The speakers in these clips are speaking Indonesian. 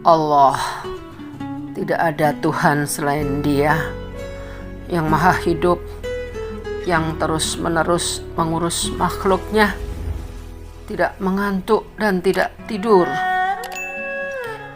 Allah, tidak ada Tuhan selain Dia yang maha hidup, yang terus-menerus mengurus makhluknya, tidak mengantuk dan tidak tidur.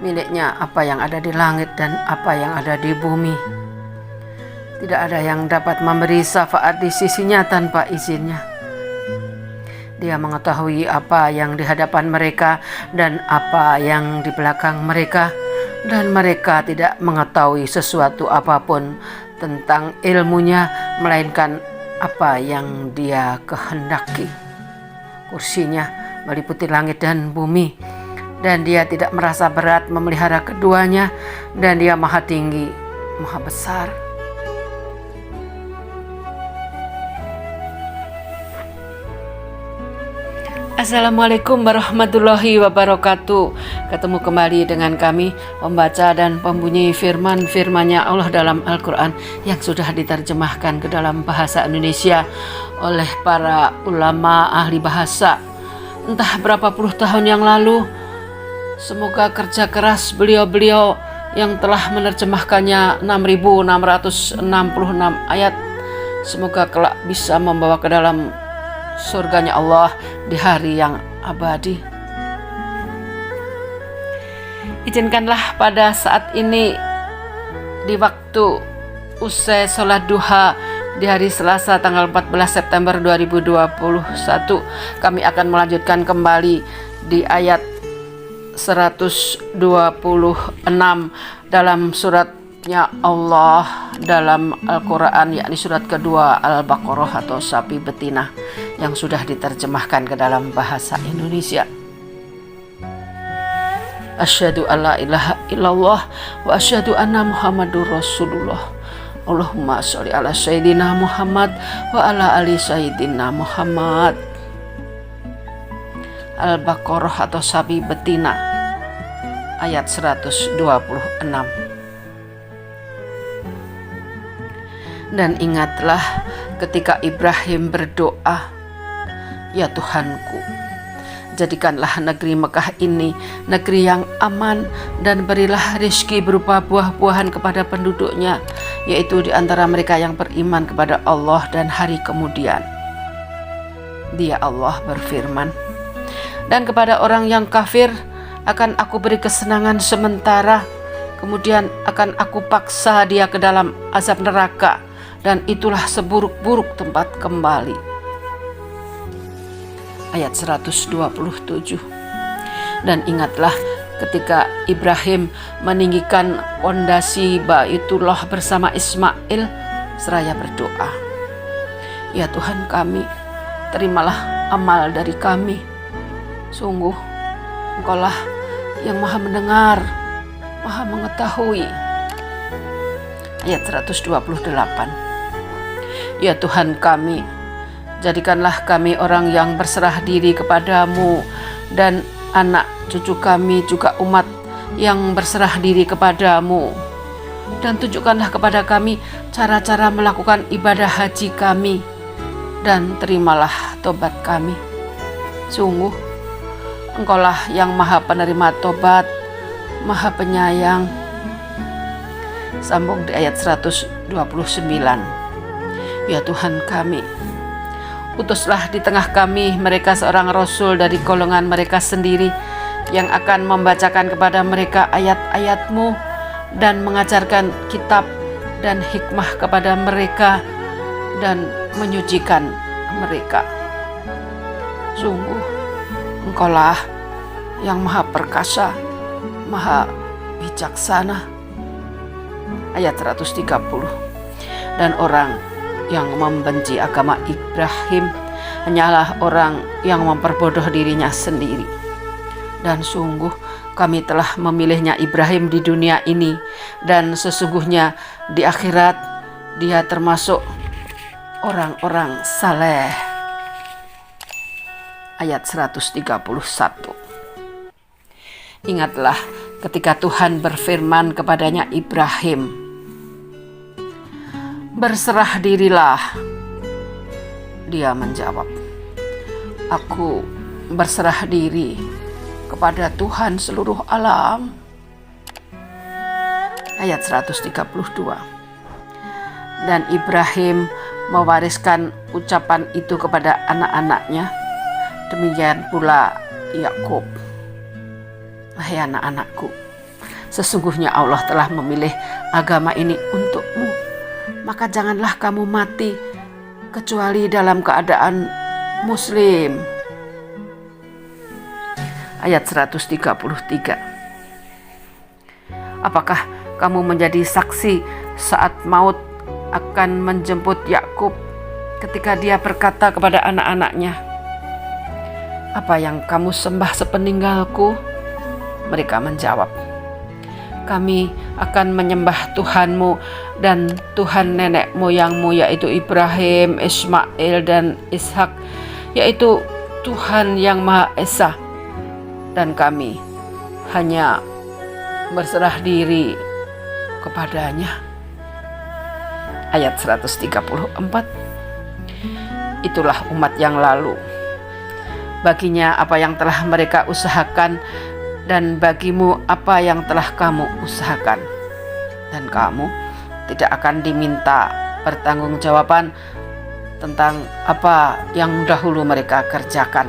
Miliknya apa yang ada di langit dan apa yang ada di bumi. Tidak ada yang dapat memberi syafaat di sisinya tanpa izinnya. Dia mengetahui apa yang di hadapan mereka dan apa yang di belakang mereka, dan mereka tidak mengetahui sesuatu apapun tentang ilmunya melainkan apa yang Dia kehendaki. Kursinya meliputi langit dan bumi, dan Dia tidak merasa berat memelihara keduanya, dan Dia maha tinggi, maha besar. Assalamualaikum warahmatullahi wabarakatuh. Ketemu kembali dengan kami, pembaca dan pembunyi firman-firman-Nya Allah dalam Al-Quran yang sudah diterjemahkan ke dalam bahasa Indonesia oleh para ulama ahli bahasa entah berapa puluh tahun yang lalu. Semoga kerja keras beliau-beliau yang telah menerjemahkannya 6.666 ayat, semoga kelak bisa membawa ke dalam surganya Allah di hari yang abadi. Izinkanlah pada saat ini, di waktu usai sholat duha di hari Selasa tanggal 14 September 2021, kami akan melanjutkan kembali di ayat 126 dalam suratnya Allah dalam Al-Quran, yakni surat kedua Al-Baqarah atau sapi betina, yang sudah diterjemahkan ke dalam bahasa Indonesia. Asyhadu alla ilaha illallah wa asyhadu anna Muhammadur Rasulullah. Allahumma sholli ala sayyidina Muhammad wa ala ali sayyidina Muhammad. Al-Baqarah atau sapi betina ayat 126. Dan ingatlah ketika Ibrahim berdoa, "Ya Tuhanku, jadikanlah negeri Mekah ini negeri yang aman dan berilah rezeki berupa buah-buahan kepada penduduknya, yaitu di antara mereka yang beriman kepada Allah dan hari kemudian." Dia Allah berfirman, "Dan kepada orang yang kafir akan aku beri kesenangan sementara, kemudian akan aku paksa dia ke dalam azab neraka, dan itulah seburuk-buruk tempat kembali." Ayat 127. Dan ingatlah ketika Ibrahim meninggikan pondasi Baitullah bersama Ismail seraya berdoa, "Ya Tuhan kami, terimalah amal dari kami. Sungguh Engkaulah yang maha mendengar, maha mengetahui." Ayat 128. "Ya Tuhan kami, jadikanlah kami orang yang berserah diri kepadamu, dan anak cucu kami juga umat yang berserah diri kepadamu. Dan tunjukkanlah kepada kami cara-cara melakukan ibadah haji kami, dan terimalah tobat kami. Sungguh Engkaulah yang maha penerima tobat, maha penyayang." Sambung di ayat 129. "Ya Tuhan kami, utuslah di tengah kami mereka seorang rasul dari golongan mereka sendiri, yang akan membacakan kepada mereka ayat-ayat-Mu dan mengajarkan kitab dan hikmah kepada mereka dan menyucikan mereka. Sungguh Engkaulah yang maha perkasa, maha bijaksana." Ayat 130. "Dan orang yang membenci agama Ibrahim hanyalah orang yang memperbodoh dirinya sendiri. Dan sungguh kami telah memilihnya Ibrahim di dunia ini, dan sesungguhnya di akhirat dia termasuk orang-orang saleh." Ayat 131. Ingatlah ketika Tuhan berfirman kepadanya Ibrahim, "Berserah dirilah." Dia menjawab, "Aku berserah diri kepada Tuhan seluruh alam." Ayat 132. Dan Ibrahim mewariskan ucapan itu kepada anak-anaknya, demikian pula Yakub. Wahai anak-anakku, sesungguhnya Allah telah memilih agama ini untukmu, maka janganlah kamu mati kecuali dalam keadaan muslim. Ayat 133. Apakah kamu menjadi saksi saat maut akan menjemput Yakub ketika dia berkata kepada anak-anaknya, "Apa yang kamu sembah sepeninggalku?" Mereka menjawab, "Kami akan menyembah Tuhanmu dan Tuhan nenek moyangmu, yaitu Ibrahim, Ismail, dan Ishak, yaitu Tuhan yang Maha Esa. Dan kami hanya berserah diri kepadanya." Ayat 134. Itulah umat yang lalu. Baginya apa yang telah mereka usahakan, dan bagimu apa yang telah kamu usahakan. Dan kamu tidak akan diminta pertanggungjawaban tentang apa yang dahulu mereka kerjakan.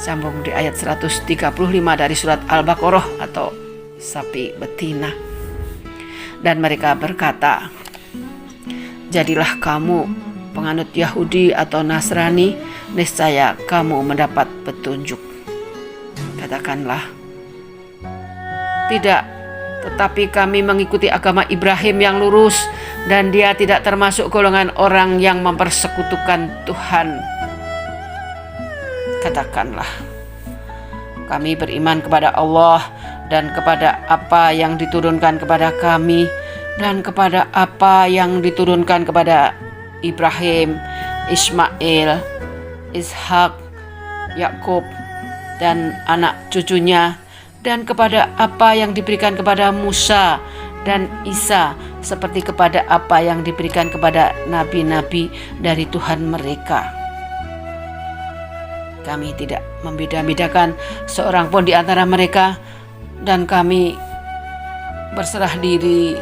Sambung di ayat 135 dari surat Al-Baqarah atau sapi betina. Dan mereka berkata, "Jadilah kamu penganut Yahudi atau Nasrani, niscaya kamu mendapat petunjuk." Katakanlah, "Tidak, tetapi kami mengikuti agama Ibrahim yang lurus, dan dia tidak termasuk golongan orang yang mempersekutukan Tuhan." Katakanlah, "Kami beriman kepada Allah dan kepada apa yang diturunkan kepada kami, dan kepada apa yang diturunkan kepada Ibrahim, Ismail, Ishak, Yakub, dan anak cucunya, dan kepada apa yang diberikan kepada Musa dan Isa, seperti kepada apa yang diberikan kepada nabi-nabi dari Tuhan mereka. Kami tidak membeda-bedakan seorang pun di antara mereka, dan kami berserah diri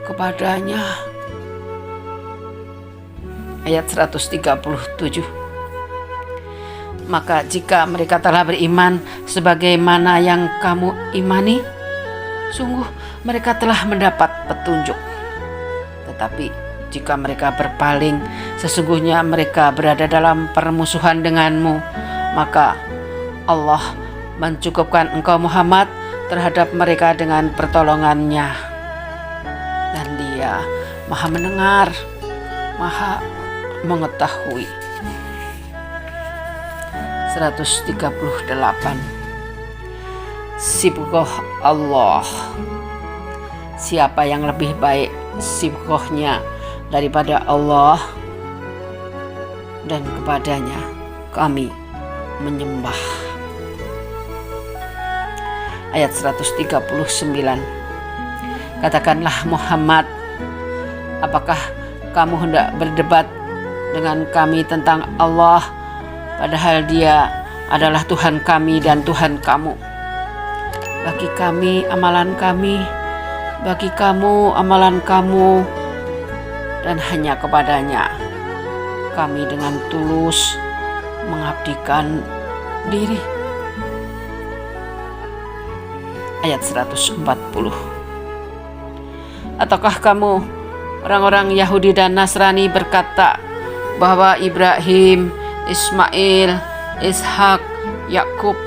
kepadanya." Ayat 137. Maka jika mereka telah beriman sebagaimana yang kamu imani, sungguh mereka telah mendapat petunjuk. Tetapi jika mereka berpaling, sesungguhnya mereka berada dalam permusuhan denganmu, maka Allah mencukupkan engkau Muhammad terhadap mereka dengan pertolongannya. Dan dia Maha mendengar, Maha mengetahui. 138. Sibghah Allah. Siapa yang lebih baik sibghahnya daripada Allah, dan kepadanya kami menyembah. Ayat 139. Katakanlah Muhammad, apakah kamu hendak berdebat dengan kami tentang Allah, padahal dia adalah Tuhan kami dan Tuhan kamu? Bagi kami amalan kami, bagi kamu amalan kamu, dan hanya kepadanya kami dengan tulus mengabdikan diri. Ayat 140. Ataukah kamu orang-orang Yahudi dan Nasrani berkata bahwa Ibrahim, Ismail, Ishak, Yakub,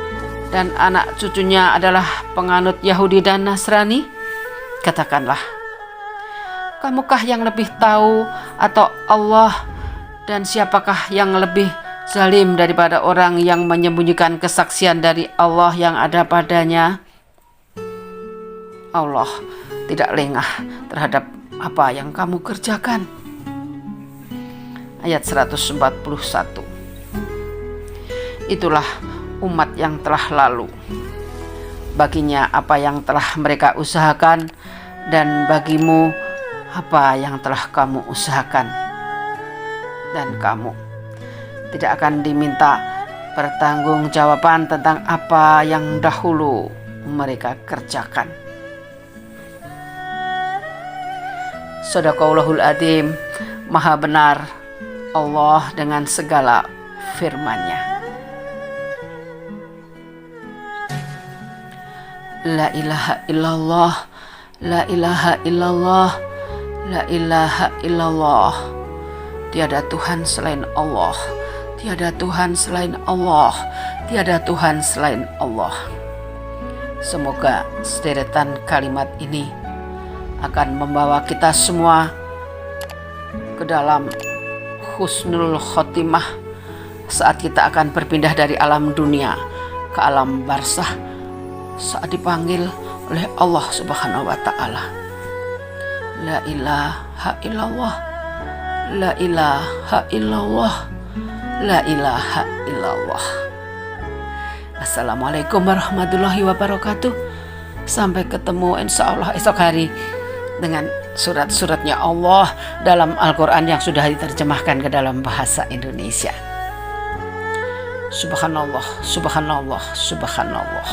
dan anak cucunya adalah penganut Yahudi dan Nasrani? Katakanlah, kamukah yang lebih tahu atau Allah, dan siapakah yang lebih zalim daripada orang yang menyembunyikan kesaksian dari Allah yang ada padanya? Allah tidak lengah terhadap apa yang kamu kerjakan. Ayat 141. Itulah umat yang telah lalu. Baginya apa yang telah mereka usahakan, dan bagimu apa yang telah kamu usahakan. Dan kamu tidak akan diminta pertanggungjawaban tentang apa yang dahulu mereka kerjakan. Shadaqallahul adzim, maha benar Allah dengan segala firman-Nya. La ilaha illallah, la ilaha illallah, la ilaha illallah. Tiada Tuhan selain Allah, tiada Tuhan selain Allah, tiada Tuhan selain Allah. Semoga sederetan kalimat ini akan membawa kita semua ke dalam husnul khotimah saat kita akan berpindah dari alam dunia ke alam barzah, saat dipanggil oleh Allah Subhanahu wa Ta'ala. La ilaha illallah, la ilaha illallah, la ilaha illallah. Assalamualaikum warahmatullahi wabarakatuh. Sampai ketemu insya Allah esok hari dengan surat-suratnya Allah dalam Al-Quran yang sudah diterjemahkan ke dalam bahasa Indonesia. Subhanallah, subhanallah, subhanallah.